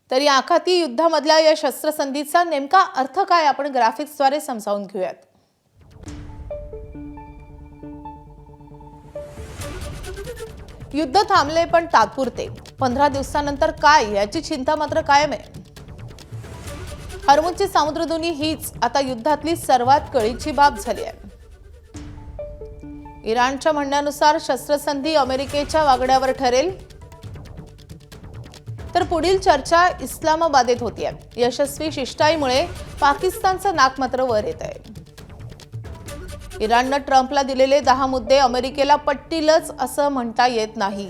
तर या आखाती युद्धामधल्या या शस्त्रसंधीचा नेमका अर्थ काय आपण ग्राफिक्सद्वारे समजावून घेऊयात। युद्ध थांबले पण तात्पुरते। 15 दिवसांनंतर काय याची चिंता मात्र कायम आहे। हर्मुझची सामुद्रधुनी हीच आता युद्धातली सर्वात कळीची बाब झाली आहे। इराणच्या म्हणण्यानुसार शस्त्रसंधी अमेरिकेच्या वागड्यावर ठरेल, तर पुढील चर्चा इस्लामाबादेत होतीये। यशस्वी शिष्टाईमुळे पाकिस्तानचं नाक मात्र वर येत आहे। इराणनं ट्रम्पला दिलेले 10 मुद्दे अमेरिकेला पटतीलच असं म्हणता येत नाही।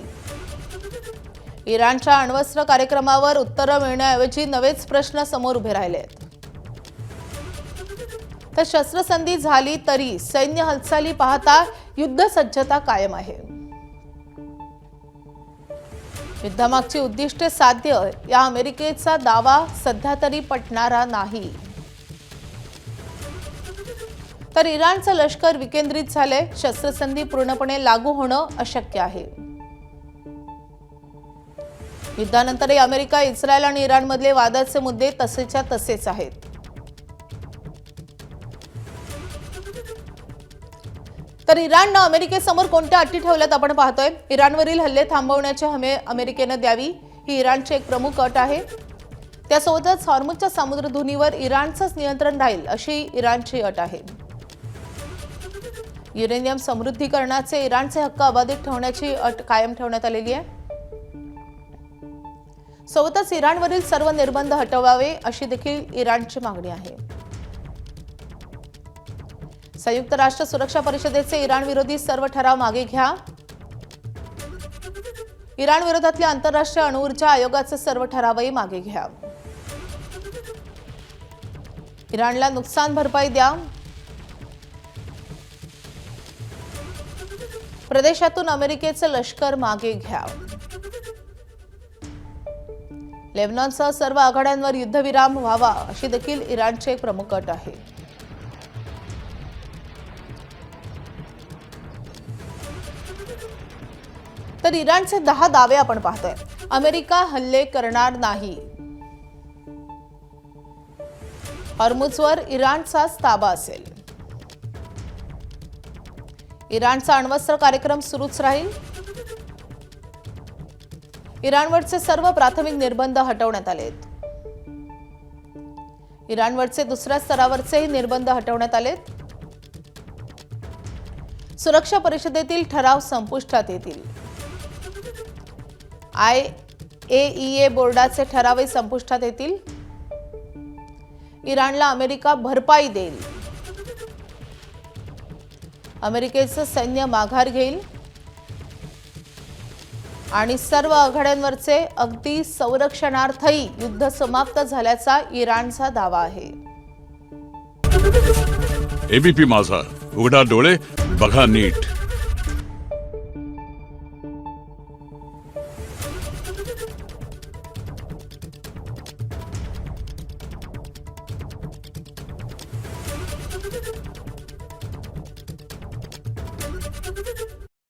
इराणच्या अण्वस्त्र कार्यक्रमावर उत्तरं मिळण्याऐवजी नवेच प्रश्न समोर उभे राहिले आहेत। तर शस्त्रसंधी झाली तरी सैन्य हालचाली पाहता युद्ध सज्जता कायम आहे। युद्धामागची उद्दिष्टे साध्य या अमेरिकेचा दावा सध्या तरी पटणारा नाही। तर इराणचं लष्कर विकेंद्रित झाले, शस्त्रसंधी पूर्णपणे लागू होणं अशक्य आहे। युद्धानंतरही अमेरिका, इस्रायल आणि इराणमधले वादाचे मुद्दे तसेच्या तसेच आहेत। तर इराणनं अमेरिकेसमोर कोणत्या अटी ठेवल्यात आपण पाहतोय। इराणवरील हल्ले थांबवण्याची हमी अमेरिकेनं द्यावी ही इराणची एक प्रमुख अट आहे। त्यासोबतच हॉर्मुझच्या सामुद्रधुनीवर इराणचंच नियंत्रण राहील अशी इराणची अट आहे। युरेनियम समृद्धीकरणाचे इराणचे हक्क अबाधित ठेवण्याची अट कायम ठेवण्यात आलेली आहे। सोबतच इराणवरील सर्व निर्बंध हटवावे अशी देखील इराणची मागणी आहे। संयुक्त राष्ट्र सुरक्षा परिषदेचे इराण विरोधी सर्व ठराव मागे घ्या। इराण विरोधातल्या आंतरराष्ट्रीय अणुऊर्जा आयोगाचे सर्व ठरावही मागे घ्या। इराणला नुकसान भरपाई द्या। प्रदेशातून अमेरिकेचं लष्कर मागे घ्या। लेबनॉनसह सर्व आघाड्यांवर युद्धविराम व्हावा अशी देखील इराणची एक प्रमुख अट आहे। तर इराणचे 10 दावे आपण पाहतोय। अमेरिका हल्ले करणार नाही। हॉर्मुझवर इराणचाच ताबा असेल। इराणचा अण्वस्त्र कार्यक्रम सुरूच राहील। इराणवरचे सर्व प्राथमिक निर्बंध हटवण्यात आलेत। इराणवरचे दुसऱ्या स्तरावरचेही निर्बंध हटवण्यात आलेत। सुरक्षा परिषदेतील ठराव संपुष्टात येतील। IAEA बोर्डाचे ठरावही संपुष्टात येतील। इराणला अमेरिका भरपाई देईल। अमेरिकेचं सैन्य माघार घेईल आणि सर्व आघाड्यांवरचे अगदी संरक्षणार्थही युद्ध समाप्त झाल्याचा इराणचा दावा आहे। ABP माझा, उघडा डोळे बघा नीट।